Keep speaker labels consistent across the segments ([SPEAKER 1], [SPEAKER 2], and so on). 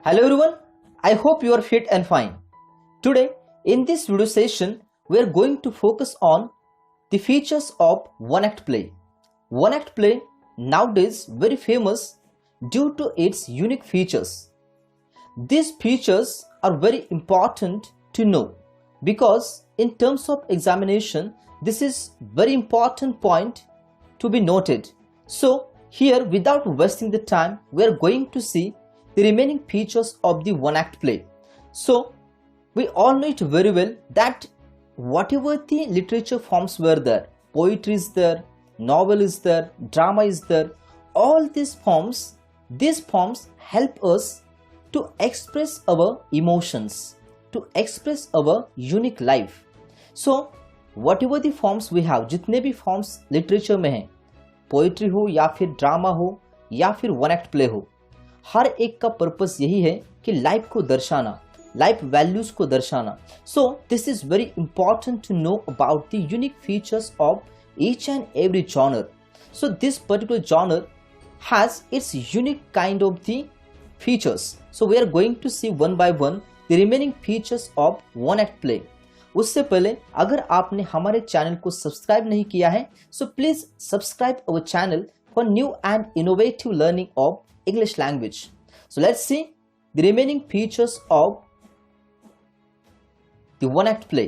[SPEAKER 1] Hello everyone, I hope you are fit and fine. Today, in this video session, we are going to focus on the features of one-act play. One-act play nowadays very famous due to its unique features. These features are very important to know because in terms of examination, this is very important point to be noted. So here, without wasting the time, we are going to see the remaining features of the one-act play. So we all know it very well that whatever the literature forms were there, poetry is there, novel is there, drama is there, all these forms help us to express our emotions, to express our unique life. So whatever the forms we have, जितने भी forms literature में हैं, poetry हो या फिर drama हो या फिर वन एक्ट प्ले हो, हर एक का पर्पस यही है कि लाइफ को दर्शाना, लाइफ वैल्यूज को दर्शाना. So this is very important to know about the unique features of each and every genre. So this particular genre has its unique kind of the features. So we are going to see one by one the remaining features of one act play. उससे पहले अगर आपने हमारे channel को subscribe नहीं किया है, so please subscribe our channel for new and innovative learning of English language. So let's see the remaining features of the one-act play.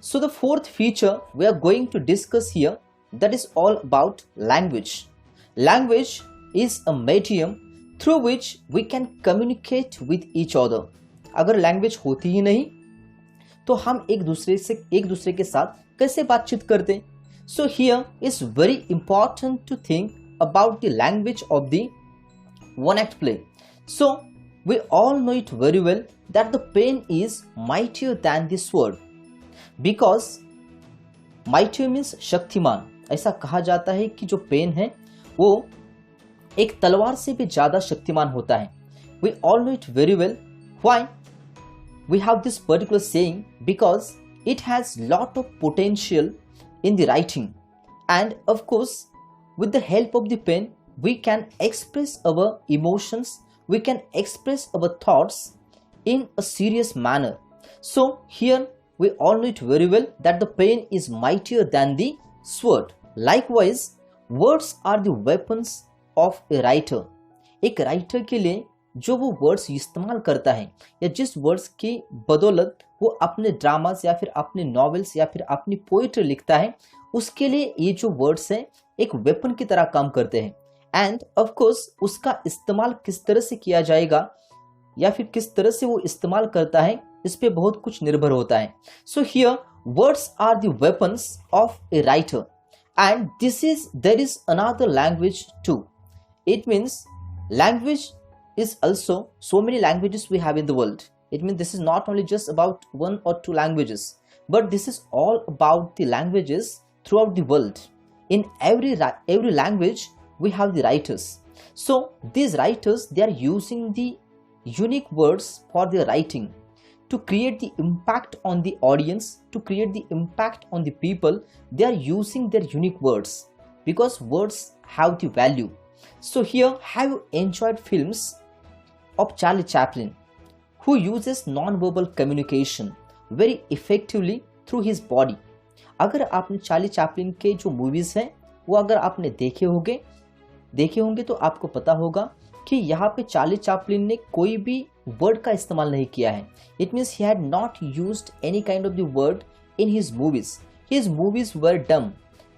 [SPEAKER 1] So the fourth feature we are going to discuss here, that is all about language. Language is a medium through which we can communicate with each other. अगर language होती ही नहीं तो हम एक दूसरे के साथ कैसे बातचीत करते? So here is very important to think about the language of the one-act play. So we all know it very well that the pen is mightier than the sword, because mightier means Shaktimaan. ऐसा कहा जाता है कि जो pen है वो एक तलवार से भी ज़्यादा शक्तिमान होता है. We all know it very well. Why we have this particular saying? Because it has lot of potential in the writing, and of course with the help of the pen we can express our emotions, we can express our thoughts in a serious manner. So here we all know it very well that the pen is mightier than the sword. Likewise, words are the weapons of a writer. एक writer के लिए जो वो words इस्तेमाल करता है या जिस वर्ड्स की बदौलत वो अपने ड्रामास या फिर अपने नॉवेल्स या फिर अपनी पोइट्री लिखता है, उसके लिए ये जो वर्ड्स हैं एक वेपन की तरह काम करते हैं. एंड ऑफ कोर्स उसका इस्तेमाल किस तरह से किया जाएगा या फिर किस तरह से वो इस्तेमाल करता है, इस पे बहुत कुछ निर्भर होता है. So here words are the weapons of a writer, and there is another language too. It means language is also so many languages we have in the world. It means this is not only just about one or two languages, but this is all about the languages throughout the world. In every language we have the writers. So these writers, they are using the unique words for their writing to create the impact on the audience, to create the impact on the people. They are using their unique words because words have the value. So here, have you enjoyed films of Charlie Chaplin, who uses non-verbal communication very effectively through his body? अगर आपने Charlie Chaplin के जो movies हैं वो अगर आपने देखे होंगे तो आपको पता होगा कि यहाँ पे चार्ली चैपलिन ने कोई भी वर्ड का इस्तेमाल नहीं किया है. It means he had not used any kind of the word in his movies. His movies were डम.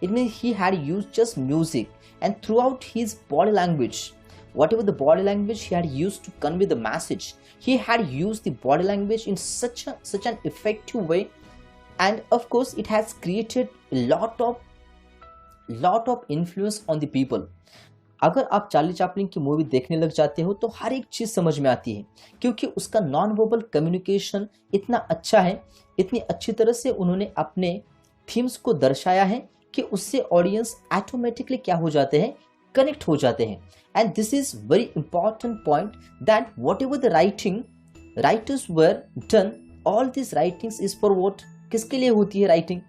[SPEAKER 1] It means he had used just music, and throughout his body language, whatever the body language he had used to convey the message, he had used the body language in such an effective way, and of course it has created a lot of influence on the people. अगर आप Charlie Chaplin की movie देखने लग जाते हो तो हर एक चीज़ समझ में आती है, क्योंकि उसका नॉन वर्बल कम्युनिकेशन इतना अच्छा है, इतनी अच्छी तरह से उन्होंने अपने थीम्स को दर्शाया है कि उससे ऑडियंस ऑटोमेटिकली क्या हो जाते हैं, कनेक्ट हो जाते हैं. And this is very important point that whatever the writers were done, all this writings is for what, किसके लिए होती है writing?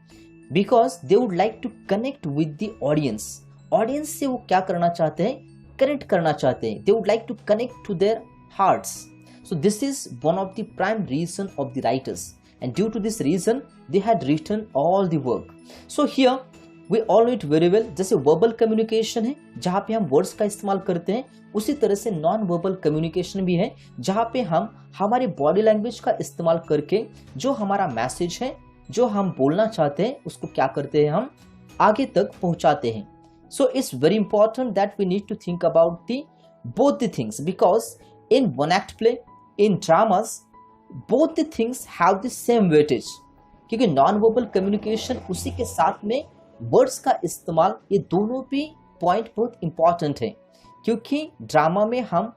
[SPEAKER 1] Because they would like to connect with the audience. Audience से वो क्या करना चाहते हैं, कनेक्ट करना चाहते हैं. They would like to connect to their hearts. So this is one of the prime reason of the writers, and due to this reason they had written all the work. So here we all know it very well. जैसे verbal communication है जहाँ पे हम words का इस्तेमाल करते हैं, उसी तरह से नॉन वर्बल कम्युनिकेशन भी है जहाँ पे हम हमारे बॉडी लैंग्वेज का इस्तेमाल करके जो हमारा मैसेज है, जो हम बोलना चाहते हैं, उसको क्या करते हैं, हम आगे तक पहुंचाते हैं. So it's very important that we need to think about both the things, because in one act play, in dramas, both the things have the same weightage. क्योंकि नॉन वर्बल कम्युनिकेशन उसी के साथ में वर्ड्स का इस्तेमाल, ये दोनों भी पॉइंट बहुत इंपॉर्टेंट है, क्योंकि ड्रामा में हम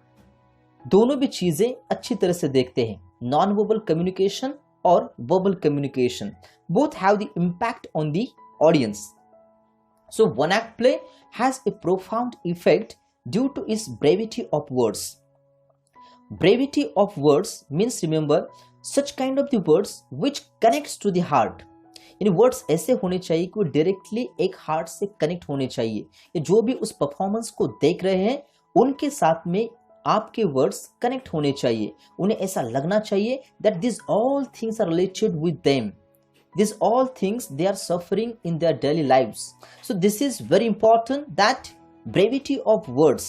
[SPEAKER 1] दोनों भी चीजें अच्छी तरह से देखते हैं. नॉन वर्बल कम्युनिकेशन और verbal communication both have the impact on the audience. So one act play has a profound effect due to its brevity of words. Brevity of words means, remember, such kind of the words which connects to the heart. यानी words ऐसे होने चाहिए कि वो directly एक heart से connect होने चाहिए. ये जो भी उस परफॉर्मेंस को देख रहे हैं उनके साथ में आपके वर्ड्स कनेक्ट होने चाहिए. उन्हें ऐसा लगना चाहिए that these all things are related with them. These all things they are suffering in their daily lives. So this is very important, that brevity of words,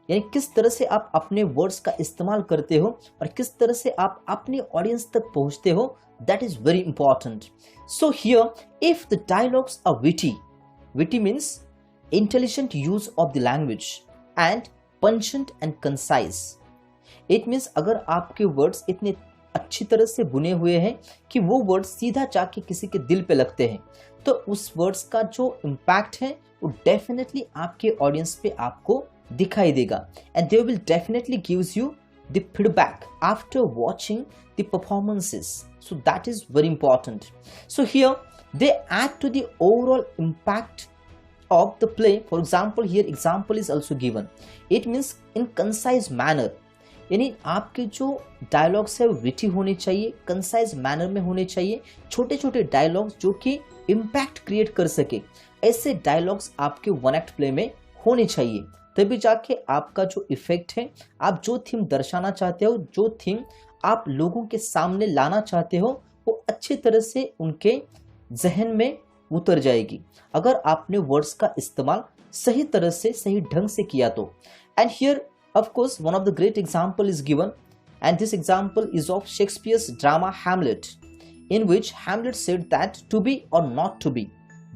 [SPEAKER 1] यानी किस तरह से आप अपने वर्ड्स का इस्तेमाल करते हो और किस तरह से आप अपने ऑडियंस तक पहुंचते हो, that is very important. So here if the dialogues are witty means intelligent use of the language and pungent and concise. It means अगर आपके वर्ड्स इतने अच्छी तरह से बुने हुए हैं कि वो वर्ड्स सीधा जाके किसी के दिल पे लगते हैं, तो उस वर्ड्स का जो इम्पैक्ट है वो डेफिनेटली आपके ऑडियंस पे आपको दिखाई देगा. And they will definitely gives you the feedback after watching the performances. So that is very important. So here they add to the overall impact of the play. For example, here example is also given. It means in concise manner, यानी आपके जो dialogues है witty होने चाहिए, concise manner में होने चाहिए, छोटे छोटे डायलॉग्स जो कि इम्पैक्ट क्रिएट कर सके, ऐसे डायलॉग्स आपके वन एक्ट प्ले में होने चाहिए. तभी जाके आपका जो इफेक्ट है, आप जो थीम दर्शाना चाहते हो, जो थीम आप लोगों के सामने लाना चाहते हो, वो अच्छी तरह से उनके जहन में उतर जाएगी अगर आपने वर्ड्स का इस्तेमाल सही तरह से, सही ढंग से किया तो. And here of course one of the great example is given, and this example is of Shakespeare's drama Hamlet, in which Hamlet said that to be or not to be,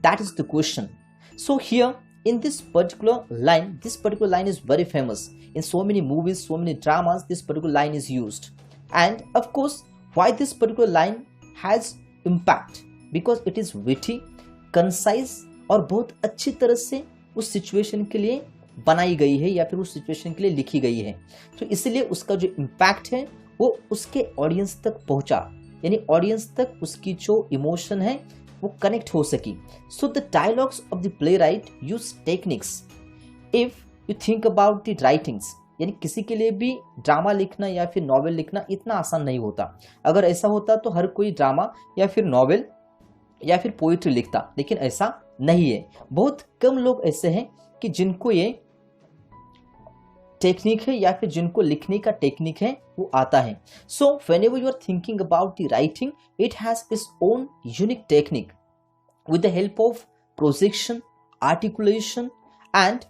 [SPEAKER 1] that is the question. So here in this particular line is very famous. In so many movies, so many dramas, this particular line is used. And of course why this particular line has impact, because it is witty, concise और बहुत अच्छी तरह से उस situation के लिए बनाई गई है या फिर उस सिचुएशन के लिए लिखी गई है. तो इसलिए उसका जो इम्पैक्ट है वो उसके ऑडियंस तक पहुंचा, यानी ऑडियंस तक उसकी जो इमोशन है वो कनेक्ट हो सकी. So the dialogues of the play right use techniques. If you think about the writings, यानी किसी के लिए भी ड्रामा लिखना या फिर नॉवेल लिखना इतना आसान नहीं होता. अगर ऐसा होता तो हर कोई ड्रामा या फिर नॉवेल या फिर पोइट्री लिखता, लेकिन ऐसा नहीं है. बहुत कम लोग ऐसे हैं कि जिनको ये टेक्निक है या फिर जिनको लिखने का टेक्निक है वो आता है. सो whenever you are thinking about the writing, it has its own unique technique with the help of projection, articulation and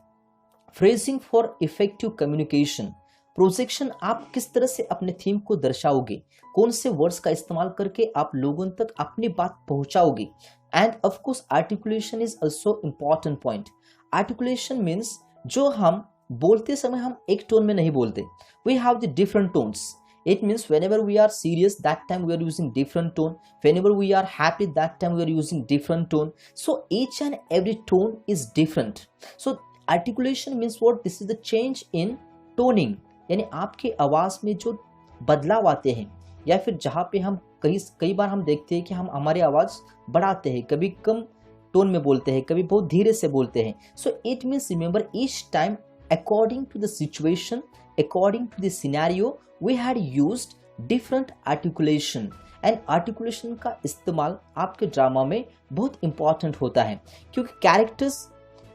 [SPEAKER 1] phrasing for effective communication. Projection, आप किस तरह से अपने थीम को दर्शाओगे, कौन से वर्ड्स का इस्तेमाल करके आप लोगों तक अपनी बात पहुंचाओगे. And of course articulation is also important point. Articulation means जो हम बोलते समय हम एक टोन में नहीं बोलते. We have the different tones. It means whenever we are serious, that time we are using different tone. Whenever we are happy, that time we are using different tone. So each and every tone is different. So articulation means what? This is the change in toning. यानी आपके आवाज में जो बदलाव आते हैं, या फिर जहाँ पे हम कई बार हम देखते हैं कि हम हमारी आवाज बढ़ाते हैं, कभी कम टोन में बोलते हैं, कभी बहुत धीरे से बोलते हैं. So it means remember each time according to the situation, according to the scenario, we had used different articulation. And articulation का इस्तेमाल आपके ड्रामा में बहुत इंपॉर्टेंट होता है, क्योंकि कैरेक्टर्स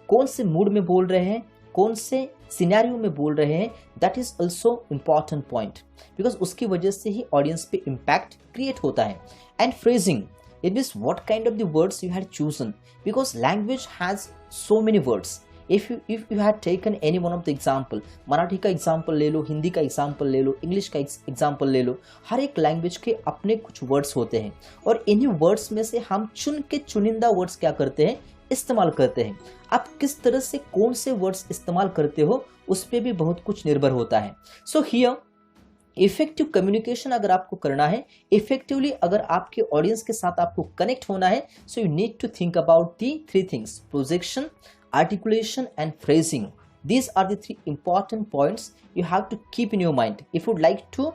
[SPEAKER 1] कौन से मूड में बोल रहे हैं कौन से सिनेरियो में बोल रहे हैं, that is also important point, because उसकी वजह से ही ऑडियंस पे इम्पैक्ट क्रिएट होता है. And phrasing, it means what kind of the words you had chosen, because language has so many words. if you had taken any one of the example, Marathi का example ले लो, हिंदी का example ले लो, English का example ले लो, हर एक language के अपने कुछ वर्ड्स होते हैं और इन्हीं वर्ड्स में से हम चुन के चुनिंदा वर्ड्स क्या करते हैं, इस्तेमाल करते हैं. आप किस तरह से कौन से वर्ड्स इस्तेमाल करते हो उस पर भी बहुत कुछ निर्भर होता है. सो हियर इफेक्टिव कम्युनिकेशन अगर आपको करना है, इफेक्टिवली अगर आपके ऑडियंस के साथ आपको कनेक्ट होना है, so you need to think about the three things: projection, articulation and phrasing. These are the three important points you have to keep in your mind if you would like to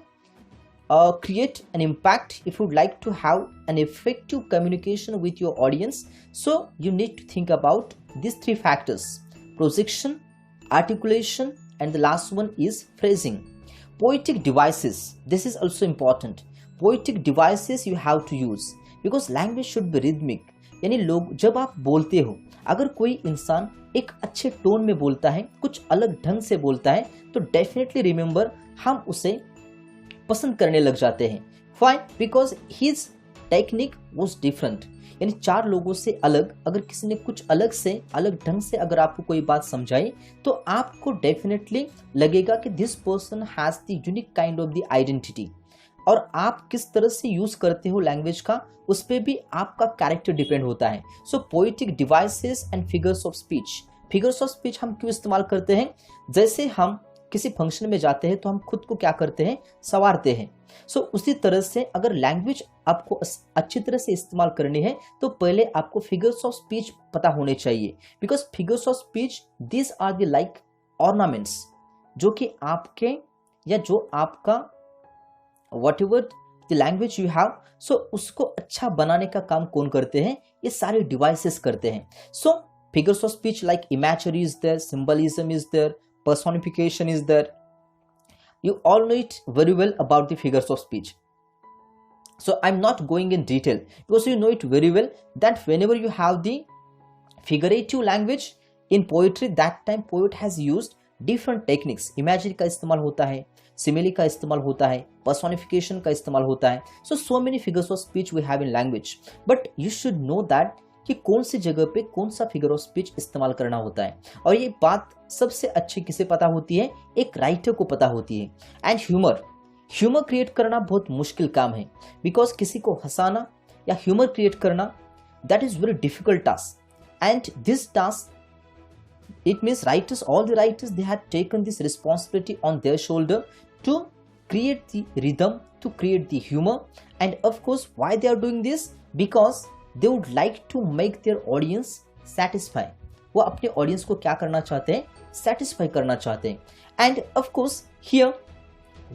[SPEAKER 1] create an impact, if you would like to have an effective communication with your audience. So you need to think about these three factors: projection, articulation, and the last one is phrasing. Poetic devices, this is also important. Poetic devices you have to use because language should be rhythmic. यानी लोग जब आप बोलते हो, अगर कोई इंसान एक अच्छे टोन में बोलता है, कुछ अलग ढंग से बोलता है, तो डेफिनेटली रिमेंबर हम उसे पसंद करने लग जाते हैं. Why? Because his technique was different. यानी चार लोगों से अलग, अगर किसी ने कुछ अलग से अलग ढंग से अगर आपको कोई बात समझाई तो आपको डेफिनेटली लगेगा कि this person has the unique kind of the identity. और आप किस तरह से यूज करते हो लैंग्वेज का, उस पर भी आपका कैरेक्टर डिपेंड होता है. सो poetic devices and figures of speech. Figures of speech हम क्यों इस्तेमाल करते हैं? जैसे हम किसी फंक्शन में जाते हैं तो हम खुद को क्या करते हैं, संवारते हैं. सो उसी तरह से अगर लैंग्वेज आपको अच्छी तरह से इस्तेमाल करनी है तो पहले आपको फिगर्स ऑफ स्पीच पता होने चाहिए. Because figures of speech, this are the like ornaments, जो कि आपके या जो आपका whatever the language you have, so उसको अच्छा बनाने का काम कौन करते हैं, ये सारे डिवाइसेस करते हैं. So figures of speech like imagery is there, symbolism is there, personification is there. You all know it very well about the figures of speech. So I'm not going in detail because you know it very well that whenever you have the figurative language in poetry, that time poet has used different techniques. Imagery का इस्तेमाल होता है, simile का इस्तेमाल होता है, personification का इस्तेमाल होता है. So many figures of speech we have in language. But you should know that कि कौन सी जगह पे कौन सा फिगर ऑफ स्पीच इस्तेमाल करना होता है. और ये बात सबसे अच्छी किसे पता होती है, एक राइटर को पता होती है. एंड ह्यूमर क्रिएट करना बहुत मुश्किल काम है, बिकॉज किसी को हंसाना या ह्यूमर क्रिएट करना, that is very difficult task. And this task, it means writers, all the writers, they have taken this responsibility on their shoulder to create the rhythm, to create the humor. And of course, why they are doing this? Because they would like to make their audience satisfy. वो अपने audience को क्या करना चाहते हैं, satisfy करना चाहते हैं. And of course here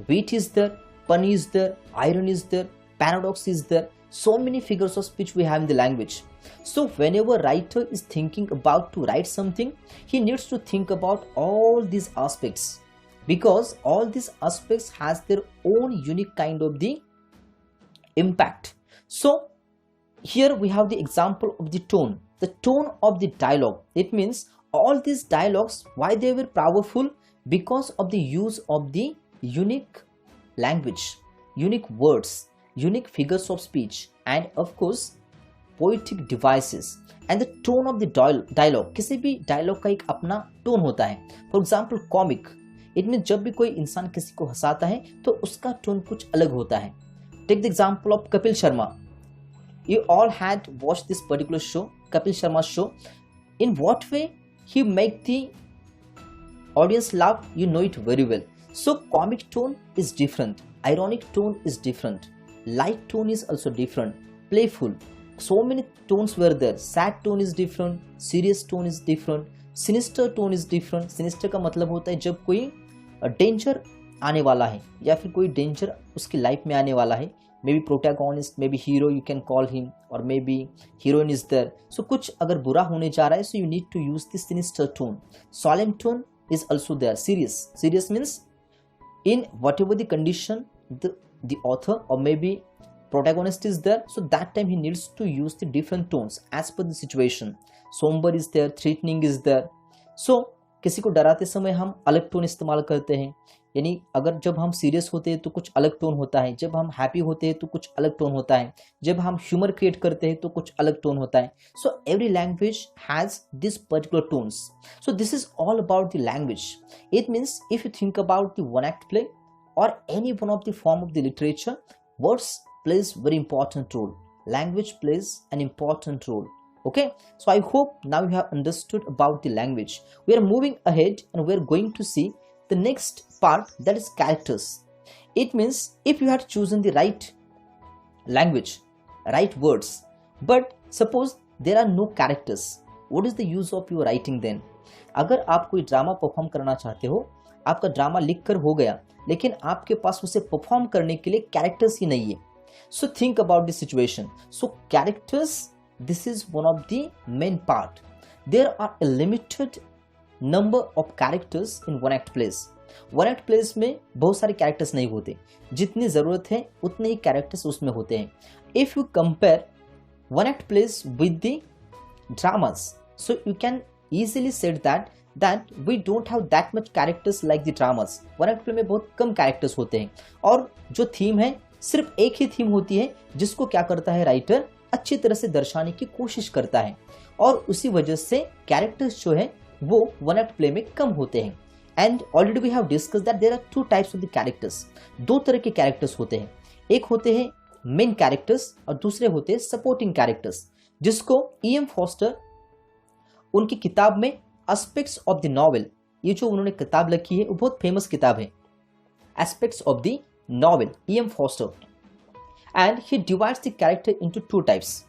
[SPEAKER 1] wit is there, pun is there, irony is there, paradox is there. So many figures of speech we have in the language. So whenever writer is thinking about to write something, he needs to think about all these aspects, because all these aspects has their own unique kind of the impact. So here we have the example of the tone of the dialogue. It means all these dialogues, why they were powerful? Because of the use of the unique language, unique words, unique figures of speech, and of course poetic devices. And the tone of the dialogue, किसी भी dialogue का एक अपना tone होता है. For example, comic, it means जब भी कोई इंसान किसी को हंसाता है तो उसका tone कुछ अलग होता है. Take the example of Kapil Sharma. You all had watched this particular show, Kapil Sharma's show. In what way he make the audience laugh, you know it very well. So comic tone is different, ironic tone is different, light tone is also different, playful. So many tones were there. Sad tone is different, serious tone is different, sinister tone is different. Sinister का मतलब होता है जब कोई danger आने वाला है या फिर कोई डेंजर उसकी लाइफ में आने वाला है. Maybe protagonist, maybe hero, you can call him, और maybe heroine is there. So कुछ अगर बुरा होने जा रहा है, so you need to use this sinister tone. Solemn tone is also there. Serious means in whatever the condition the author or maybe protagonist is there, so that time he needs to use the different tones as per the situation. Somber is there, threatening is there. So किसी को डराते समय हम अलग tone इस्तेमाल करते हैं, यानी अगर जब हम सीरियस होते हैं तो कुछ अलग टोन होता है, जब हम हैप्पी होते हैं तो कुछ अलग टोन होता है, जब हम ह्यूमर क्रिएट करते हैं तो कुछ अलग टोन होता है. So every language has this particular tones. So this is all about the language. It means if you think about the one act play or any one of the form of the literature, words plays very important role, language plays an important role. Okay, so I hope now you have understood about the language. We are moving ahead and we are going to see the next part, that is characters. It means if you had chosen the right language, right words, but suppose there are no characters, what is the use of your writing then? अगर आप कोई drama perform करना चाहते हो, आपका drama लिख कर हो गया, लेकिन आपके पास उसे परफॉर्म करने के लिए कैरेक्टर्स ही नहीं है. So think about this situation. So characters, this is one of the main part. There are a limited number of characters in one act plays. One act plays में बहुत सारे कैरेक्टर्स नहीं होते, जितनी जरूरत है उतने ही कैरेक्टर्स उसमें होते हैं. If you compare one act place with the dramas, so you can easily said that we don't have that much characters like the dramas. One act play में बहुत कम कैरेक्टर्स होते हैं और जो थीम है सिर्फ एक ही थीम होती है, जिसको क्या करता है राइटर अच्छी तरह से दर्शाने की कोशिश करता है, और उसी वजह से कैरेक्टर्स जो है वो वन एक्ट प्ले में कम होते हैं. And already we have discuss that there are two types of the characters. दो तरह के कैरेक्टर्स होते हैं, एक होते हैं मेन कैरेक्टर्स और दूसरे होते हैं सपोर्टिंग कैरेक्टर्स, जिसको E.M. फॉस्टर उनकी किताब में एस्पेक्ट्स ऑफ द नॉवेल, ये जो उन्होंने किताब लिखी है वो बहुत फेमस किताब है, aspects of the novel, E.M. Foster, and he divides the character into two types.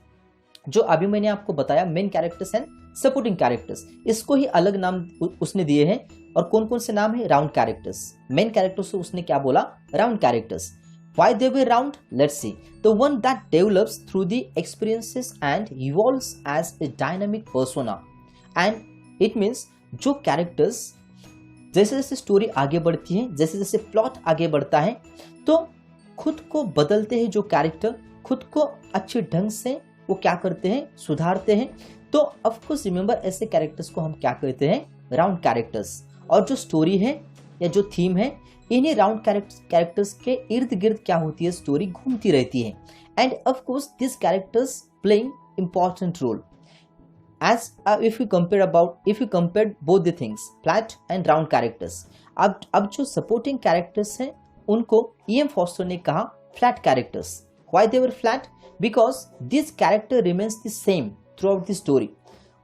[SPEAKER 1] जो अभी मैंने आपको बताया main characters and supporting characters, इसको ही अलग नाम उसने दिए हैं. और कौन कौन से नाम है? Round characters. मेन कैरेक्टर्स से उसने क्या बोला? Round characters. Why they were round? Let's see. The one that develops through the experiences and evolves as a dynamic persona. And it means जो कैरेक्टर्स जैसे जैसे स्टोरी आगे बढ़ती है, जैसे जैसे प्लॉट आगे बढ़ता है, तो खुद को बदलते हैं. जो कैरेक्टर खुद को अच्छे ढंग से वो क्या करते हैं? सुधारते हैं. तो ऑफ कोर्स रिमेंबर, ऐसे कैरेक्टर्स को हम क्या कहते हैं? Round characters. और जो स्टोरी है या जो थीम है, इन्हीं राउंड कैरेक्टर्स के इर्द गिर्द क्या होती है? स्टोरी घूमती रहती है. And of course this characters playing important role. As if you compare both the things, flat and round characters. अब जो supporting characters हैं उनको E.M. फॉस्टर ने कहा flat characters. Why they were flat? Because this character remains the same throughout the story.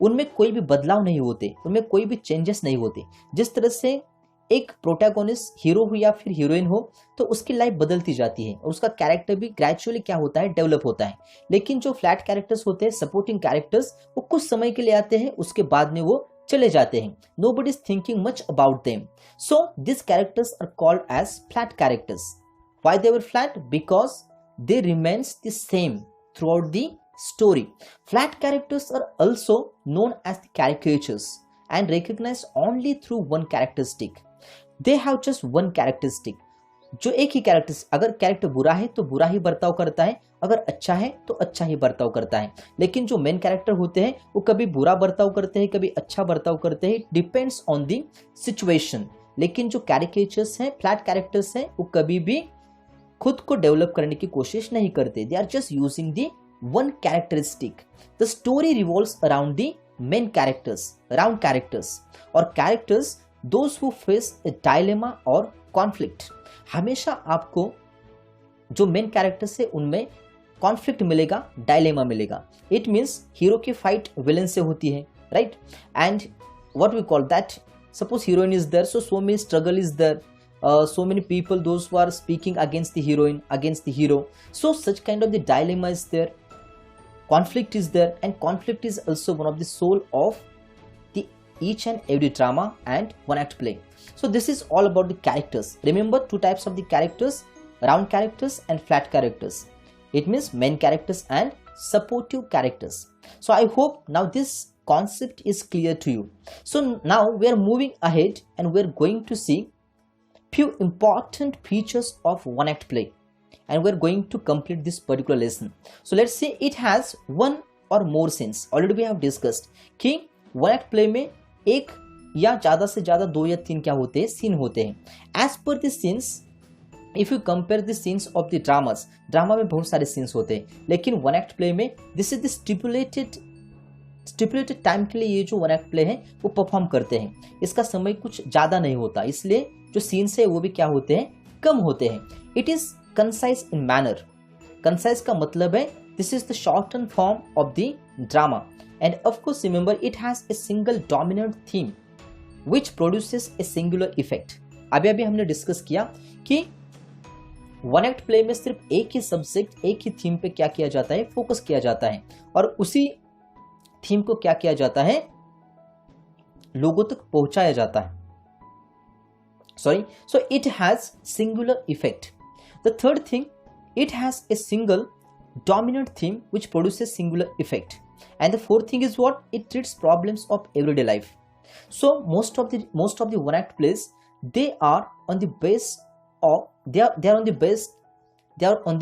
[SPEAKER 1] उनमें कोई भी बदलाव नहीं होते, उनमें कोई भी चेंजेस नहीं होते. जिस तरह से एक प्रोटैगोनिस्ट हीरो हो या फिर हीरोइन हो, तो उसकी लाइफ बदलती जाती है और उसका कैरेक्टर भी ग्रेजुअली क्या होता है? डेवलप होता है. लेकिन जो फ्लैट कैरेक्टर्स होते हैं, सपोर्टिंग कैरेक्टर्स, वो कुछ समय के लिए आते हैं, उसके बाद में वो चले जाते हैं. Nobody is thinking much about them. So this characters are called as flat characters. Why they were flat? Because they remains the same throughout the story. Flat characters are also known as the caricatures and recognised only through one characteristic. They have just one characteristic. जो एक ही character, अगर character बुरा है तो बुरा ही बर्ताव करता है, अगर अच्छा है तो अच्छा ही बर्ताव करता है. लेकिन जो मेन कैरेक्टर होते हैं वो कभी बुरा बर्ताव करते हैं, कभी अच्छा बर्ताव करते हैं, डिपेंड्स ऑन द सिचुएशन. लेकिन जो कैरिकेचर्स हैं, फ्लैट कैरेक्टर्स हैं, वो कभी भी खुद को डेवलप करने की कोशिश नहीं करते. They are just using the one characteristic. The story revolves around the main characters, round characters. और characters those who face a dilemma or conflict. हमेशा आपको जो मेन कैरेक्टर्स है उनमें कॉन्फ्लिक्ट मिलेगा, डायलेमा मिलेगा. इट मीन्स हीरो की fight villain से होती है, right? And what we call that, suppose heroine is there, so many struggle is there, so many people those who are speaking against the heroine, against the hero. So such kind of the dilemma is there, conflict is there, and conflict is also one of the soul of each and every drama and one act play. So this is all about the characters. Remember two types of the characters, round characters and flat characters. It means main characters and supportive characters. So I hope now this concept is clear to you. So now we are moving ahead and we are going to see few important features of one act play, and we are going to complete this particular lesson. So let's say it has one or more scenes. Already we have discussed कि one act play में एक या ज़्यादा से ज़्यादा 2 या 3 क्या होते हैं, सीन होते हैं। As per the scenes, if you compare the scenes of the dramas, drama में बहुत सारे सीन्स होते हैं, लेकिन वन एक्ट प्ले में this is the stipulated time के लिए ये जो वन एक्ट प्ले है वो परफॉर्म करते हैं। इसका समय कुछ ज़्यादा नहीं होता, इसलिए जो सीन्स है वो भी क्या होते हैं, कम होते हैं। It is concise in manner. Concise का मतलब है this is the shorten form of the drama, and of course remember it has a single dominant theme which produces a singular effect. अभी हमने डिस्कस किया कि वन एक्ट प्ले में सिर्फ एक ही सब्जेक्ट, एक ही थीम पे क्या किया जाता है, फोकस किया जाता है, और उसी थीम को क्या किया जाता है, लोगों तक पहुंचाया जाता है। Sorry, so it has singular effect. The third thing, it has a single dominant theme which produces singular effect, and the fourth thing is what, it treats problems of everyday life. So most of the one act plays, they are on the base of they are on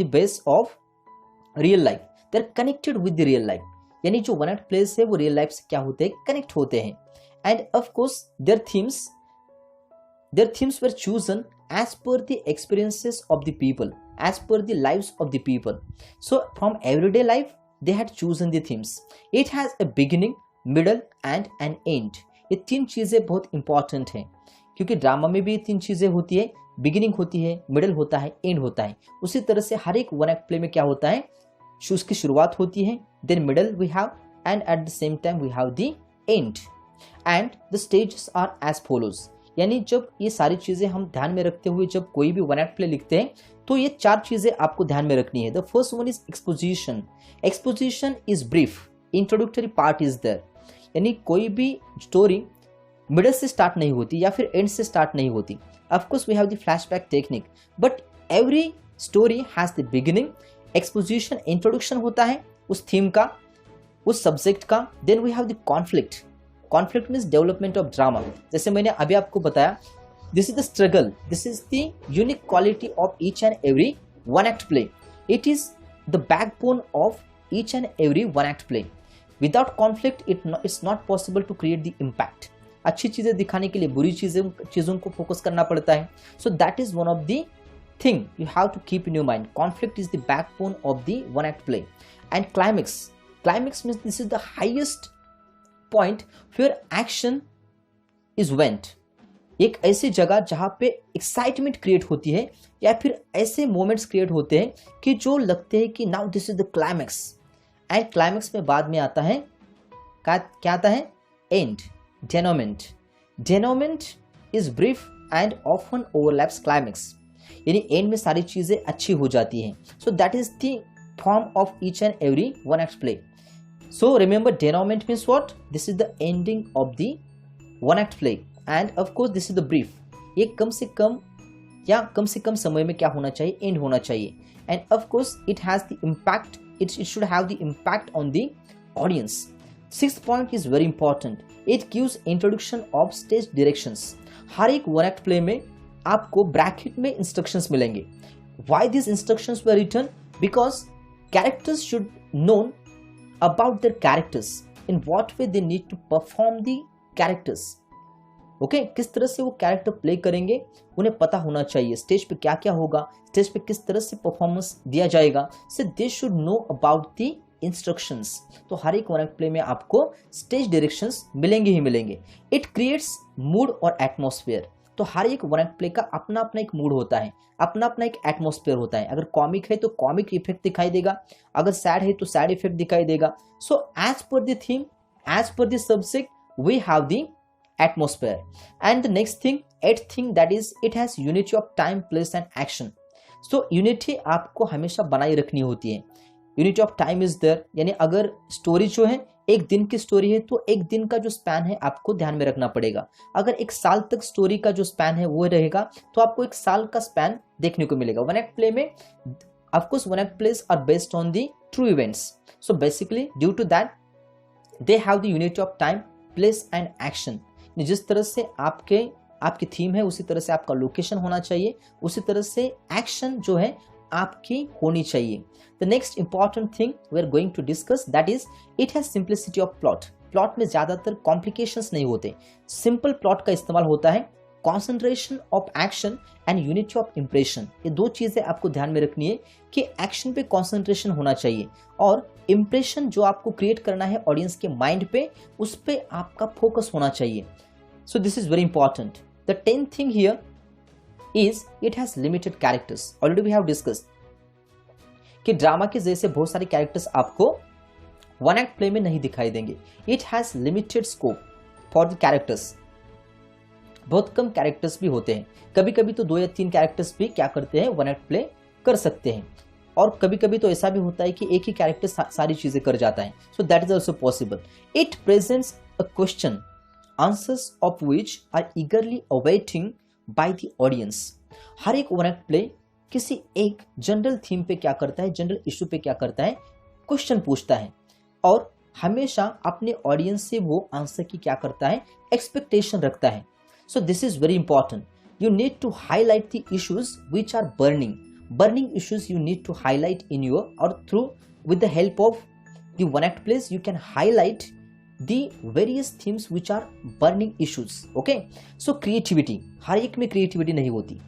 [SPEAKER 1] the base of real life. They are connected with the real life. यानी जो one act place है वो real life से क्या होते हैं, connect होते हैं। And of course their themes were chosen as per the experiences of the people, as per the lives of the people. So from everyday life they had chosen the themes. It has a beginning, middle and an end. ये तीन चीजें बहुत important हैं, क्योंकि drama में भी ये तीन चीजें होती है, बिगिनिंग होती है, मिडल होता है, एंड होता है। उसी तरह से हर एक वन एक्ट प्ले में क्या होता है, उसकी शुरुआत होती है, then middle we have, and at the same time we have the end, and the stages are as follows. यानी जब ये सारी चीजें हम ध्यान में रखते हुए जब कोई भी वन एक्ट प्ले लिखते हैं तो ये चार चीजें आपको ध्यान में रखनी है। The first one is exposition. Exposition is brief, introductory part is there. यानी कोई भी स्टोरी मिडल से स्टार्ट नहीं होती या फिर एंड से स्टार्ट नहीं होती। Of course we have the flashback technique, but every story has the beginning. Exposition introduction होता है उस थीम का, उस सब्जेक्ट का। Then we have the conflict. Conflict means development of drama. जैसे मैंने अभी आपको बताया, this is the struggle, this is the unique quality of each and every one act play. It is the backbone of each and every one act play. Without conflict it's not possible to create the impact. अच्छी चीजें दिखाने के लिए बुरी चीजों को focus करना पड़ता है। So that is one of the thing you have to keep in your mind. Conflict is the backbone of the one act play. And climax, climax means this is the highest point where action is went. एक ऐसी जगह जहां पे excitement create होती है या फिर ऐसे मोमेंट्स क्रिएट होते हैं कि जो लगते हैं कि now this is the climax. And climax में बाद में आता है क्या आता है, and, denouement. Denouement is brief and often overlaps climax. यानी एंड में सारी चीजें अच्छी हो जाती हैं। So that is the form of each and every one act play. So remember, denouement means what? This is the ending of the one act play, and of course this is the brief. ये कम से कम समय में क्या होना चाहिए, end होना चाहिए. And of course it has the impact. It should have the impact on the audience. Sixth point is very important. It gives introduction of stage directions. हर एक one act play में आपको bracket में instructions मिलेंगे. Why these instructions were written? Because characters should know about their characters, in what way they need to perform the characters. Okay, किस तरह से वो character play करेंगे उन्हें पता होना चाहिए। स्टेज पे क्या क्या होगा, स्टेज पे किस तरह से परफॉर्मेंस दिया जाएगा, so they should know about the instructions. तो हर एक वन एक्ट प्ले में आपको स्टेज डायरेक्शंस मिलेंगे ही मिलेंगे। इट क्रिएट्स मूड और एटमॉस्फेयर। तो हर एक वन एक्ट प्ले का अपना अपना एक मूड होता है, अपना अपना एक एटमॉस्फेयर होता है। अगर कॉमिक है तो कॉमिक इफेक्ट दिखाई देगा, अगर सैड है तो सैड इफेक्ट दिखाई देगा। So as per the theme, as per the subject, we have the atmosphere. And the next thing, eight thing, that is it has unity of time, place and action. So unity आपको हमेशा बनाए रखनी होती है. Unity of time is there, यानी अगर story जो है एक दिन की स्टोरी है तो एक दिन का जो स्पैन है आपको ध्यान में रखना पड़ेगा. अगर एक साल तक स्टोरी का जो स्पैन है वो रहेगा तो आपको एक साल का स्पैन देखने को मिलेगा. वन एक्ट प्ले में of course one act plays are based on the true events. So basically due to that they have the unity of time, place and action. जिस तरह से आपकी थीम है उसी तरह से आपका लोकेशन होना चाहिए, उसी तरह से एक्शन जो है आपकी होनी चाहिए. The next important thing we are going to discuss, that is it has simplicity of plot. Plot में ज़्यादातर कॉम्प्लिकेशंस नहीं होते, सिंपल प्लॉट का इस्तेमाल होता है। Concentration of action and unity of impression, ये दो चीज़ें आपको ध्यान में रखनी है कि एक्शन पे कॉन्सेंट्रेशन होना चाहिए और इम्प्रेशन जो आपको क्रिएट करना है ऑडियंस के माइंड पे, उस पर आपका फोकस होना चाहिए। So this is very important. The 10th thing here is it has limited characters. Already we have discussed कि ड्रामा के जैसे बहुत सारे कैरेक्टर्स आपको वन एक्ट प्ले में नहीं दिखाई देंगे। It has limited scope for the characters. बहुत कम कैरेक्टर्स भी होते हैं, कभी कभी तो 2 या 3 कैरेक्टर्स भी क्या करते हैं, वन एक्ट प्ले कर सकते हैं, और कभी कभी तो ऐसा भी होता है कि एक ही कैरेक्टर सारी चीजें कर जाता है। So that is also possible. It presents a question answers of which are eagerly awaiting by the audience. हर एक वन एक्ट प्ले किसी एक जनरल थीम पे क्या करता है, जनरल इशू पे क्या करता है, क्वेश्चन पूछता है और हमेशा अपने ऑडियंस से वो आंसर की क्या करता है, एक्सपेक्टेशन रखता है। So this is very important. You need to highlight the issues which are burning issues you need to highlight in your, or through with the help of the one act plays you can highlight the various themes which are burning issues. Okay, so creativity, हर एक में creativity नहीं होती,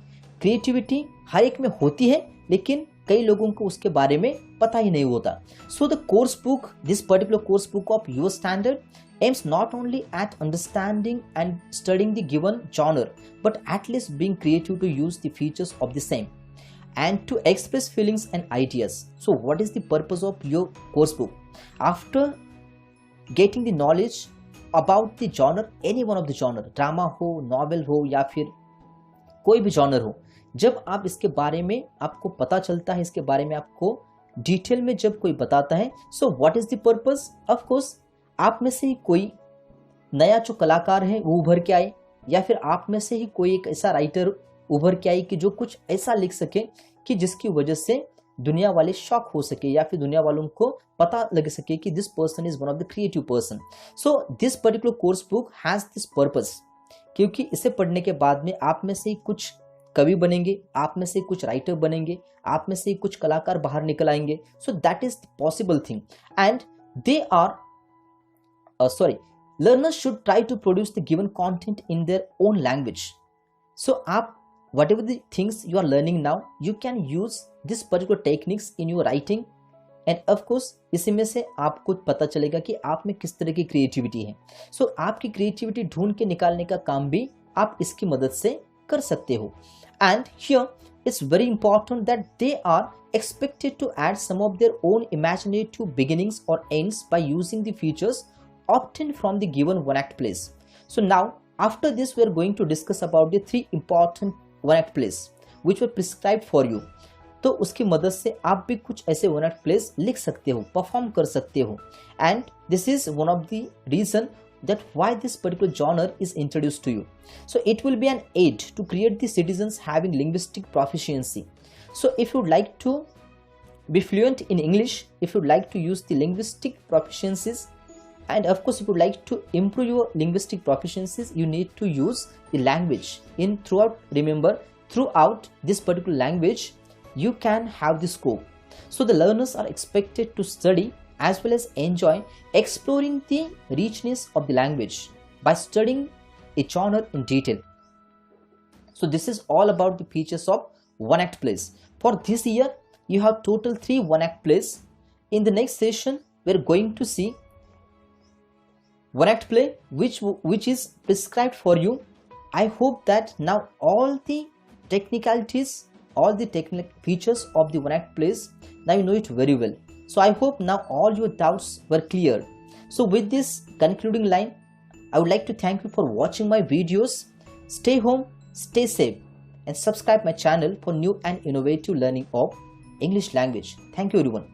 [SPEAKER 1] creativity हर एक में होती है लेकिन कई लोगों को उसके बारे में पता ही नहीं होता। So the course book, this particular course book of your standard aims not only at understanding and studying the given genre but at least being creative to use the features of the same and to express feelings and ideas. So what is the purpose of your course book? After getting the knowledge about the genre, any one of the genre, drama हो, novel हो या फिर कोई भी genre हो, जब आप इसके बारे में आपको पता चलता है, इसके बारे में आपको डिटेल में जब कोई बताता है, so what is the purpose? Of course आप में से ही कोई नया जो कलाकार है वो उभर के आए, या फिर आप में से ही कोई एक ऐसा राइटर उभर के आई कि जो कुछ ऐसा लिख सके कि जिसकी वजह से दुनिया वाले शॉक हो सके या फिर दुनिया वालों को पता लग सके कि this person is one of the creative person. So this particular course book has this purpose, क्योंकि इसे पढ़ने के बाद में आप में से ही कुछ कवि बनेंगे, आप में से कुछ राइटर बनेंगे, आप में से कुछ कलाकार बाहर निकल आएंगे। So that is the possible thing and they are learners should try to produce the given content in their own language. So आप whatever the things you are learning now, you can use this particular techniques in your writing, and of course इसी में से आपको पता चलेगा कि आप में किस तरह की क्रिएटिविटी है। So आपकी क्रिएटिविटी ढूंढ के निकालने का काम भी आप इसकी मदद से कर सकते हो। And here it's very important that they are expected to add some of their own imaginative beginnings or ends by using the features obtained from the given one act plays. So now after this we are going to discuss about the 3 important one act plays which were prescribed for you. तो उसकी मदद से आप भी कुछ ऐसे one act place लिख सकते हो, परफॉर्म कर सकते हो, and this is one of the reason that why this particular genre is introduced to you. So it will be an aid to create the citizens having linguistic proficiency. So if you would like to be fluent in English, if you would like to use the linguistic proficiencies, and of course if you would like to improve your linguistic proficiencies, you need to use the language in throughout. Remember, throughout this particular language you can have the scope. So the learners are expected to study as well as enjoy exploring the richness of the language by studying a genre in detail. So this is all about the features of one act plays. For this year you have total 3 one act plays. In the next session we are going to see one act play which is prescribed for you. I hope that now all the technicalities, all the technical features of the one act plays, now you know it very well. So I hope now all your doubts were clear. So with this concluding line, I would like to thank you for watching my videos. Stay home, stay safe, and subscribe my channel for new and innovative learning of English language. Thank you everyone.